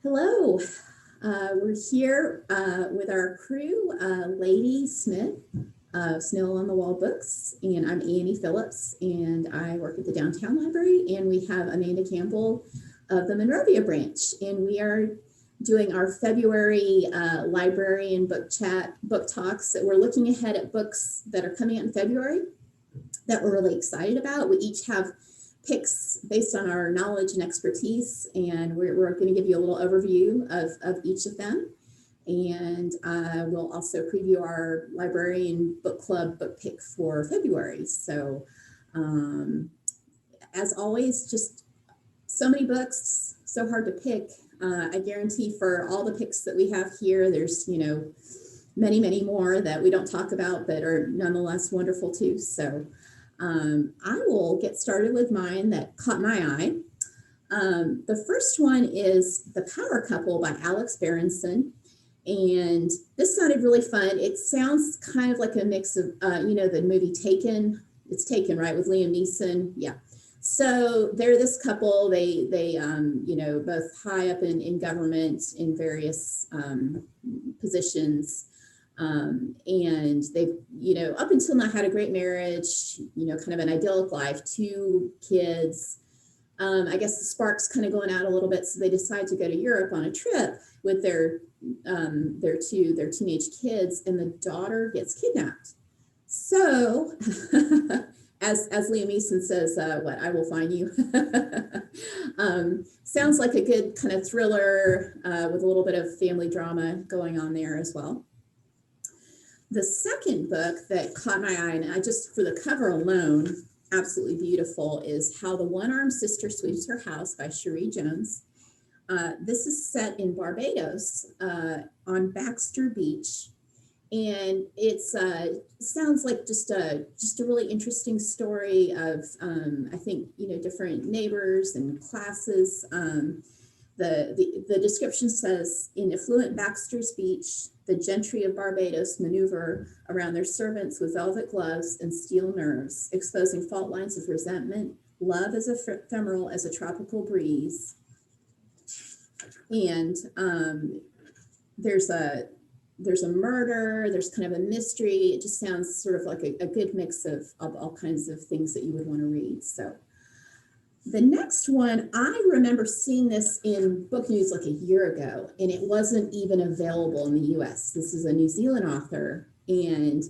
Hello, we're here with our crew, Lady Smith of Snail on the Wall Books, and I'm Annie Phillips, and I work at the Downtown Library, and we have Amanda Campbell of the Monrovia branch, and we are doing our February librarian book talks. That we're looking ahead at books that are coming out in February that we're really excited about. We each have picks based on our knowledge and expertise, and we're going to give you a little overview of each of them. And we'll also preview our librarian book club book pick for February. So as always, just so many books, so hard to pick. I guarantee for all the picks that we have here, there's, many, many more that we don't talk about that are nonetheless wonderful too. So I will get started with mine that caught my eye. The first one is The Power Couple by Alex Berenson. And this sounded really fun. It sounds kind of like a mix of, the movie Taken. It's Taken, right, with Liam Neeson. Yeah. So they're this couple. They both high up in government in various positions. And they've, up until now had a great marriage, kind of an idyllic life, 2 kids. I guess the spark's kind of going out a little bit. So they decide to go to Europe on a trip with their teenage kids, and the daughter gets kidnapped. So as Liam Neeson says, I will find you. Sounds like a good kind of thriller with a little bit of family drama going on there as well. The second book that caught my eye, and I just, for the cover alone, absolutely beautiful, is How the One-Armed Sister Sweeps Her House by Cherie Jones. This is set in Barbados on Baxter Beach. And it's sounds like just a really interesting story of, I think, different neighbors and classes. The description says, in affluent Baxter's Beach, the gentry of Barbados maneuver around their servants with velvet gloves and steel nerves, exposing fault lines of resentment, love as ephemeral as a tropical breeze. And there's a murder, there's kind of a mystery. It just sounds sort of like a good mix of all kinds of things that you would want to read. So the next one, I remember seeing this in Book News like a year ago, and it wasn't even available in the US. This is a New Zealand author, and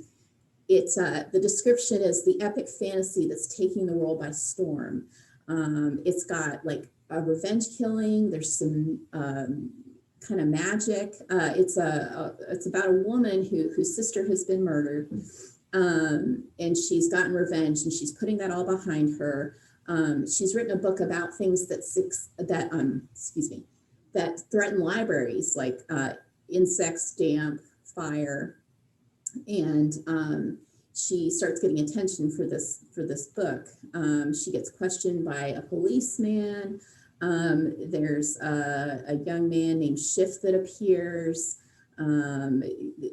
it's the description is the epic fantasy that's taking the world by storm. It's got like a revenge killing. There's some kind of magic. It's about a woman whose sister has been murdered, and she's gotten revenge, and she's putting that all behind her. She's written a book about things that threaten libraries, like insects, damp, fire, and she starts getting attention for this book. She gets questioned by a policeman. There's a young man named Schiff that appears.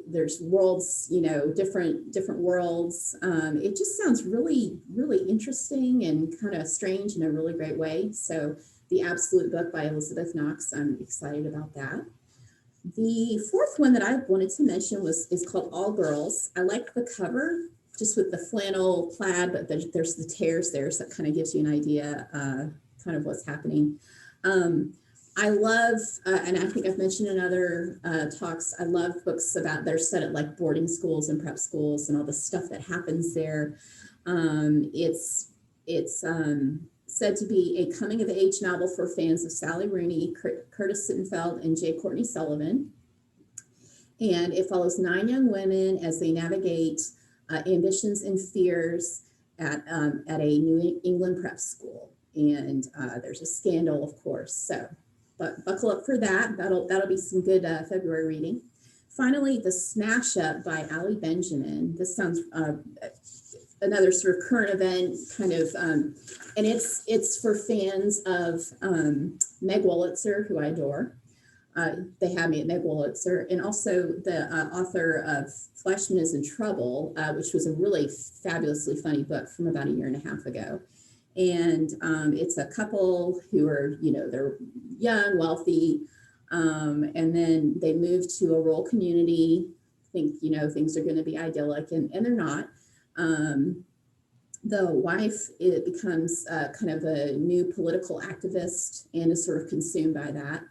There's worlds, different worlds. It just sounds really, really interesting and kind of strange in a really great way. So The Absolute Book by Elizabeth Knox, I'm excited about that. The fourth one that I wanted to mention is called All Girls. I like the cover, just with the flannel plaid, but there's the tears there, so that kind of gives you an idea kind of what's happening. I love, and I think I've mentioned in other talks, I love books about, they're set at like boarding schools and prep schools and all the stuff that happens there. It's said to be a coming-of-age novel for fans of Sally Rooney, Curtis Sittenfeld, and J. Courtney Sullivan. And it follows 9 young women as they navigate ambitions and fears at a New England prep school. And there's a scandal, of course. So, but buckle up for that. That'll be some good February reading. Finally, The Smash Up by Allie Benjamin. This sounds another sort of current event kind of, and it's for fans of Meg Wolitzer, who I adore. They have me at Meg Wolitzer, and also the author of Flashman is in Trouble, which was a really fabulously funny book from about a year and a half ago. And it's a couple who are, they're young, wealthy, And then they moved to a rural community, think, things are going to be idyllic, and they're not. The wife, it becomes kind of a new political activist and is sort of consumed by that.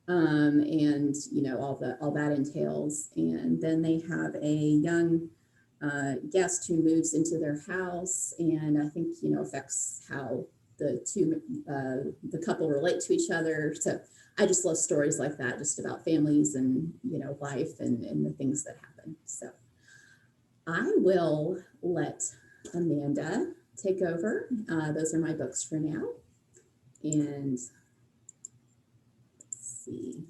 And all that entails. And then they have a young guest who moves into their house, and I think affects how the couple relate to each other. So I just love stories like that, just about families and life and the things that happen. So I will let Amanda take over. Those are my books for now. And let's see,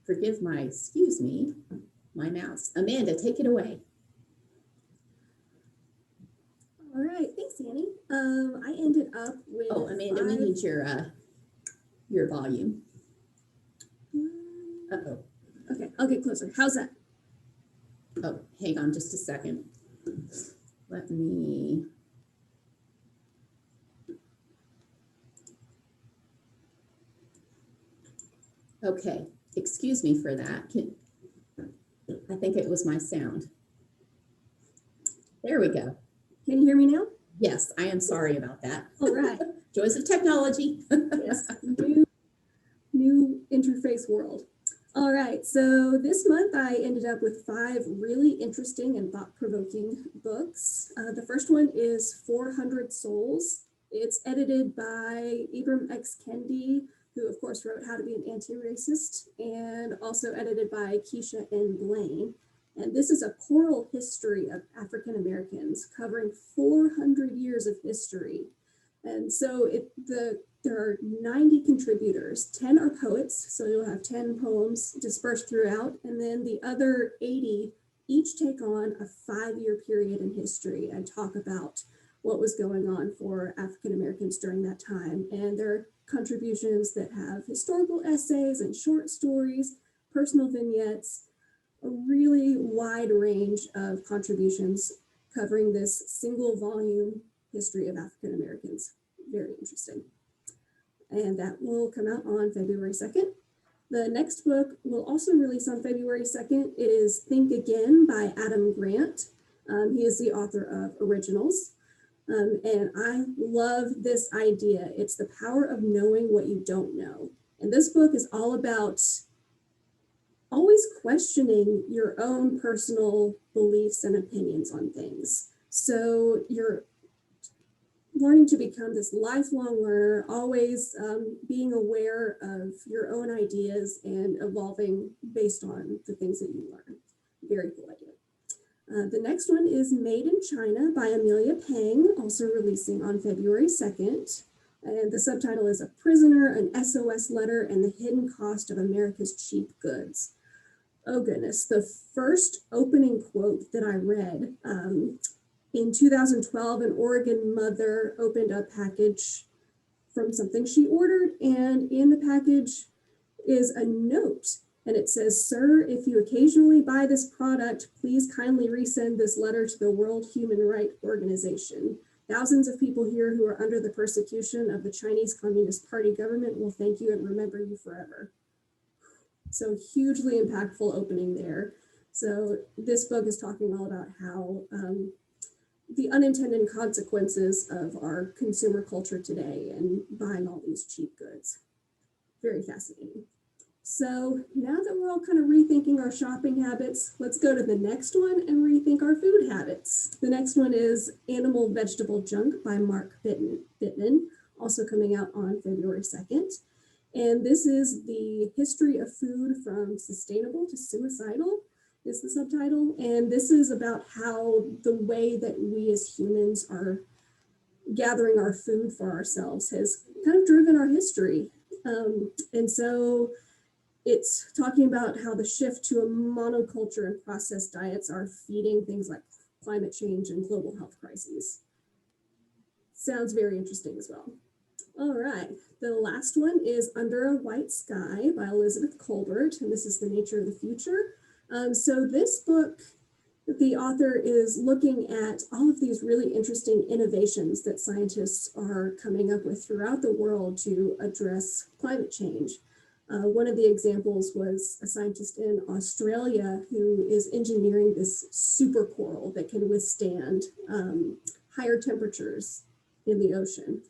excuse me, my mouse. Amanda, take it away. All right, thanks, Annie. I ended up with. Oh, Amanda, we need your volume. Uh-oh. Okay, I'll get closer. How's that? Oh, hang on just a second. Let me. Okay, excuse me for that. I think it was my sound. There we go. Can you hear me now? Yes, I am sorry about that. All right. Joys of technology. Yes, new interface world. All right, so this month I ended up with 5 really interesting and thought-provoking books. The first one is 400 Souls. It's edited by Ibram X. Kendi, who of course wrote How to Be an Anti-Racist, and also edited by Keisha N. Blaine. And this is a choral history of African Americans covering 400 years of history. And so there are 90 contributors, 10 are poets, so you'll have 10 poems dispersed throughout, and then the other 80 each take on a 5-year period in history and talk about what was going on for African Americans during that time. And there are contributions that have historical essays and short stories, personal vignettes, a really wide range of contributions covering this single volume history of African Americans. Very interesting. And that will come out on February 2nd. The next book will also release on February 2nd. It is Think Again by Adam Grant. He is the author of Originals. And I love this idea. It's the power of knowing what you don't know. And this book is all about always questioning your own personal beliefs and opinions on things. So you're learning to become this lifelong learner, always being aware of your own ideas and evolving based on the things that you learn. Very cool idea. The next one is Made in China by Amelia Pang, also releasing on February 2nd. And the subtitle is A Prisoner, an SOS Letter, and the Hidden Cost of America's Cheap Goods. Oh goodness, the first opening quote that I read, in 2012, an Oregon mother opened a package from something she ordered, and in the package is a note, and it says, "Sir, if you occasionally buy this product, please kindly resend this letter to the World Human Rights Organization. Thousands of people here who are under the persecution of the Chinese Communist Party government will thank you and remember you forever." So hugely impactful opening there. So this book is talking all about how the unintended consequences of our consumer culture today and buying all these cheap goods. Very fascinating. So now that we're all kind of rethinking our shopping habits, let's go to the next one and rethink our food habits. The next one is Animal Vegetable Junk by Mark Bittman, also coming out on February 2nd. And this is the history of food from sustainable to suicidal, is the subtitle. And this is about how the way that we as humans are gathering our food for ourselves has kind of driven our history. And so it's talking about how the shift to a monoculture and processed diets are feeding things like climate change and global health crises. Sounds very interesting as well. All right, the last one is Under a White Sky by Elizabeth Colbert, and this is The Nature of the Future. So this book, the author is looking at all of these really interesting innovations that scientists are coming up with throughout the world to address climate change. One of the examples was a scientist in Australia who is engineering this super coral that can withstand higher temperatures in the ocean.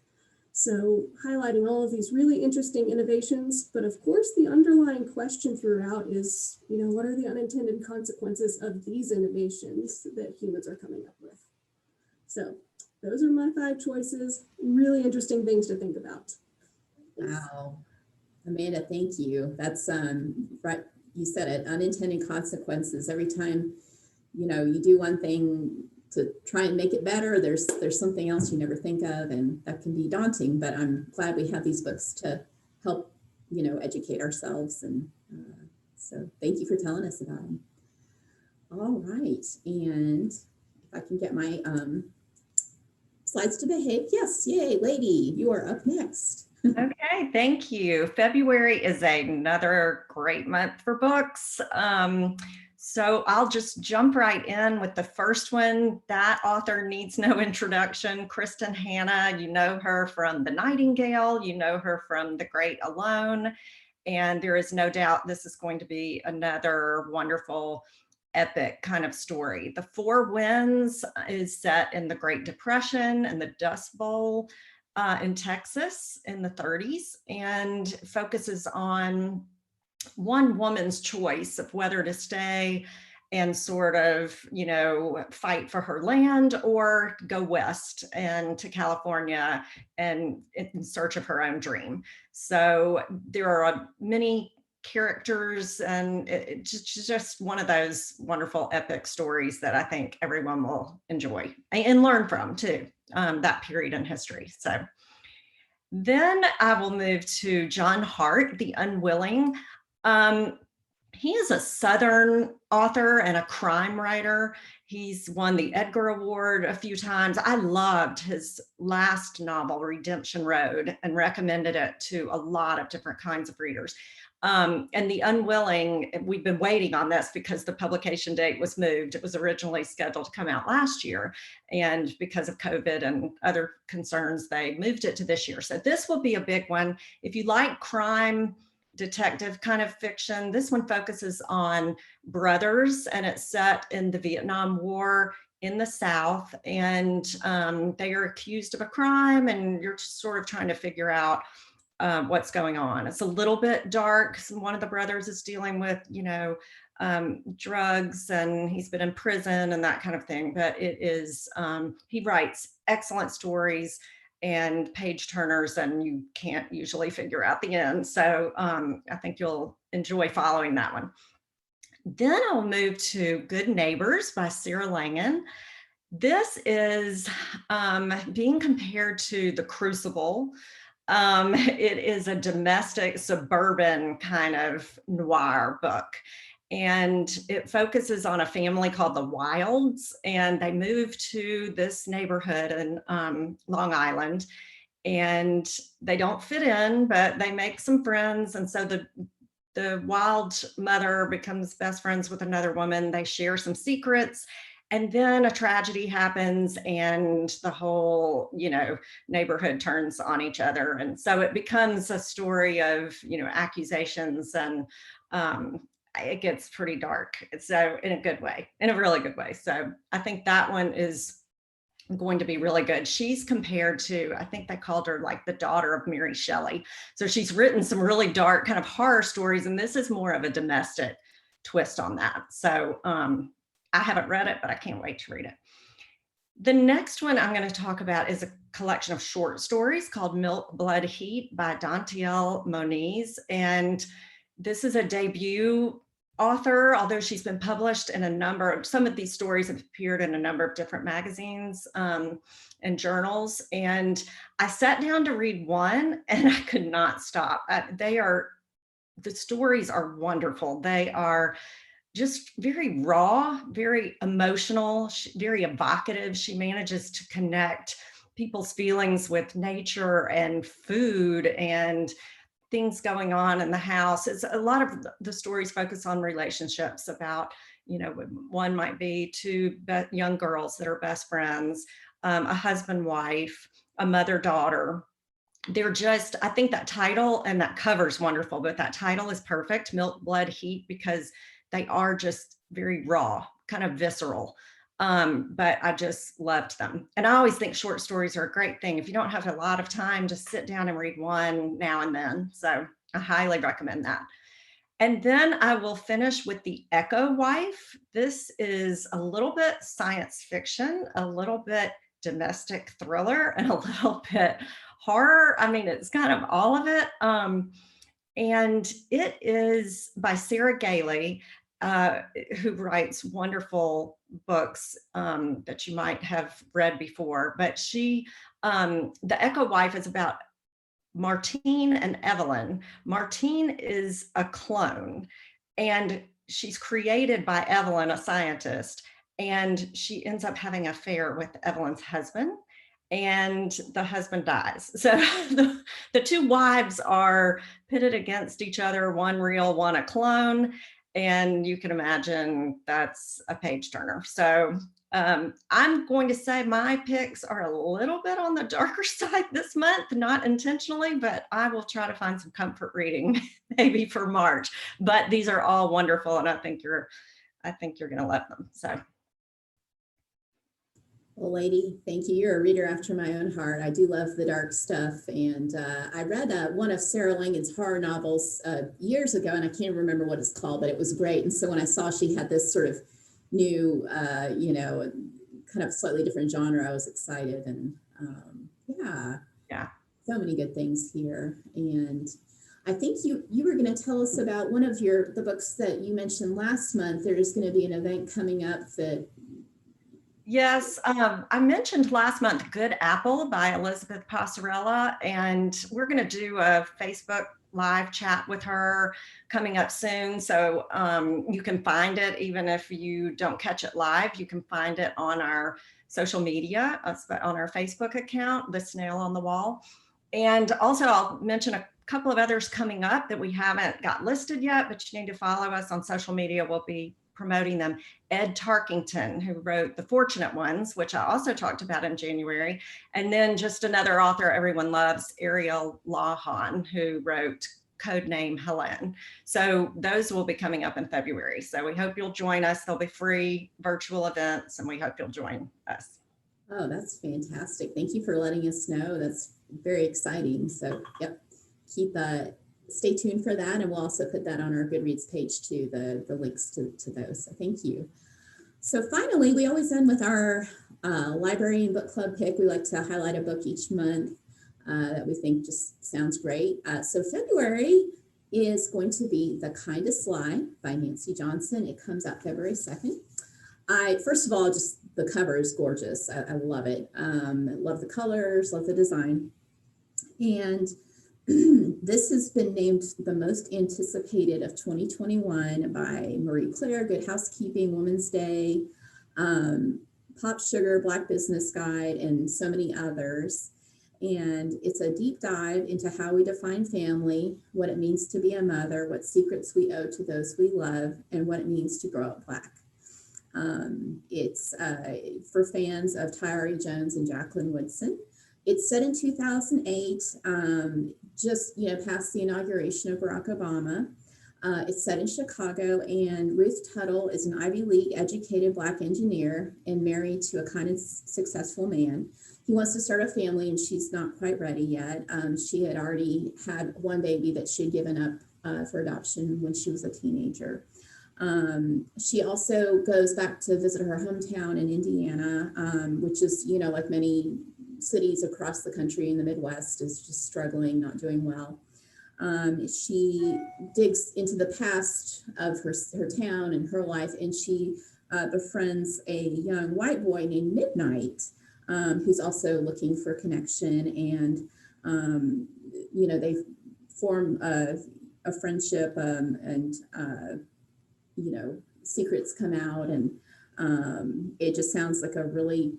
So highlighting all of these really interesting innovations, but of course the underlying question throughout is, what are the unintended consequences of these innovations that humans are coming up with? So those are my 5 choices, really interesting things to think about. Thanks. Wow. Amanda, thank you. That's right. You said it, unintended consequences. Every time, you do one thing to try and make it better, there's something else you never think of, and that can be daunting, but I'm glad we have these books to help, educate ourselves. And so thank you for telling us about them. All right. And if I can get my slides to behave. Yes. Yay, lady, you are up next. Okay, thank you. February is another great month for books. So I'll just jump right in with the first one. That author needs no introduction. Kristen Hanna, you know her from The Nightingale, you know her from The Great Alone, and there is no doubt this is going to be another wonderful epic kind of story. The Four Winds is set in the Great Depression and the Dust Bowl in Texas in the 30s, and focuses on one woman's choice of whether to stay and sort of, fight for her land or go west and to California and in search of her own dream. So there are many characters, and it's just one of those wonderful epic stories that I think everyone will enjoy and learn from too, that period in history. So then I will move to John Hart, The Unwilling. He is a Southern author and a crime writer. He's won the Edgar Award a few times. I loved his last novel, Redemption Road, and recommended it to a lot of different kinds of readers. And The Unwilling, we've been waiting on this because the publication date was moved. It was originally scheduled to come out last year, and because of COVID and other concerns, they moved it to this year. So this will be a big one. If you like crime, detective kind of fiction, this one focuses on brothers, and it's set in the Vietnam War in the South, and they are accused of a crime, and you're sort of trying to figure out what's going on. It's a little bit dark. One of the brothers is dealing with, drugs, and he's been in prison and that kind of thing. But it is, he writes excellent stories and page turners, and you can't usually figure out the end. So I think you'll enjoy following that one. Then I'll move to Good Neighbors by Sarah Langan. This is being compared to The Crucible. It is a domestic suburban kind of noir book, and it focuses on a family called the Wilds, and they move to this neighborhood in Long Island, and they don't fit in, but they make some friends. And so the Wild mother becomes best friends with another woman. They share some secrets. And then a tragedy happens, and the whole, neighborhood turns on each other. And so it becomes a story of, accusations, and it gets pretty dark. So in a good way, in a really good way. So I think that one is going to be really good. She's compared to, I think they called her like the daughter of Mary Shelley. So she's written some really dark kind of horror stories, and this is more of a domestic twist on that. So I haven't read it, but I can't wait to read it. The next one I'm going to talk about is a collection of short stories called Milk, Blood, Heat by Dantiel Moniz. And this is a debut author, although she's been published in a number of, some of these stories have appeared in a number of different magazines and journals. And I sat down to read one, and I could not stop. The stories are wonderful. They are just very raw, very emotional, very evocative. She manages to connect people's feelings with nature and food and things going on in the house. It's a lot of the stories focus on relationships about, one might be two young girls that are best friends, a husband, wife, a mother, daughter. they're just, I think that title and that cover is wonderful, but that title is perfect, Milk, Blood, Heat, because they are just very raw, kind of visceral. But I just loved them. And I always think short stories are a great thing. If you don't have a lot of time, just sit down and read one now and then. So I highly recommend that. And then I will finish with The Echo Wife. This is a little bit science fiction, a little bit domestic thriller, and a little bit horror. I mean, it's kind of all of it. And it is by Sarah Gailey, who writes wonderful books that you might have read before. But The Echo Wife is about Martine and Evelyn. Martine is a clone, and she's created by Evelyn, a scientist, and she ends up having an affair with Evelyn's husband, and the husband dies. So the two wives are pitted against each other, one real, one a clone, and you can imagine that's a page turner. So I'm going to say my picks are a little bit on the darker side this month, not intentionally, but I will try to find some comfort reading maybe for March. But these are all wonderful, and I think you're going to love them. So. Well, lady, thank you. You're a reader after my own heart. I do love the dark stuff. And I read one of Sarah Langen's horror novels years ago, and I can't remember what it's called, but it was great. And so when I saw she had this sort of new, kind of slightly different genre, I was excited. And yeah, so many good things here. And I think you were going to tell us about one of the books that you mentioned last month. There's going to be an event coming up that. Yes, I mentioned last month Good Apple by Elizabeth Passarella, and we're going to do a Facebook live chat with her coming up soon. So you can find it, even if you don't catch it live, you can find it on our social media, on our Facebook account, The Snail on the Wall. And also I'll mention a couple of others coming up that we haven't got listed yet, but you need to follow us on social media. We'll be promoting them. Ed Tarkington, who wrote The Fortunate Ones, which I also talked about in January. And then just another author everyone loves, Ariel Lawhon, who wrote Codename Helen. So those will be coming up in February. So we hope you'll join us. They'll be free virtual events, and we hope you'll join us. Oh, that's fantastic. Thank you for letting us know. That's very exciting. So yep, stay tuned for that. And we'll also put that on our Goodreads page too, the links to those. So thank you. So finally, we always end with our librarian book club pick. We like to highlight a book each month that we think just sounds great. So February is going to be The Kindest Lie by Nancy Johnson. It comes out February 2nd. First of all, just the cover is gorgeous. I love it. I love the colors, love the design. And this has been named the most anticipated of 2021 by Marie Claire, Good Housekeeping, Women's Day, Pop Sugar, Black Business Guide, and so many others. And it's a deep dive into how we define family, what it means to be a mother, what secrets we owe to those we love, and what it means to grow up Black. It's for fans of Tyree Jones and Jacqueline Woodson. It's set in 2008, just past the inauguration of Barack Obama. It's set in Chicago, and Ruth Tuttle is an Ivy League educated Black engineer and married to a kind of successful man. He wants to start a family, and she's not quite ready yet. She had already had one baby that she had given up for adoption when she was a teenager. She also goes back to visit her hometown in Indiana, which is, like many cities across the country in the Midwest, is just struggling, not doing well. She digs into the past of her town and her life, and she befriends a young white boy named Midnight, who's also looking for connection. And, they form a friendship, and secrets come out, and it just sounds like a really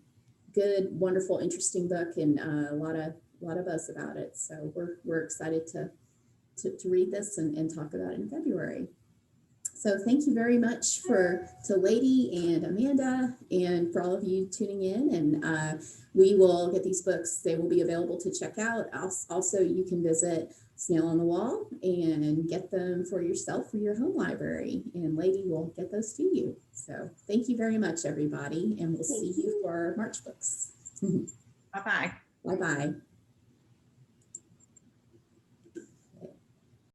good, wonderful, interesting book, and a lot of buzz about it. So we're excited to read this and talk about it in February. So thank you very much to Lady and Amanda and for all of you tuning in. And we will get these books. They will be available to check out. Also, you can visit Snail on the Wall and get them for yourself for your home library. And Lady will get those to you. So thank you very much, everybody. And we'll see you for March books. Bye-bye. Bye-bye.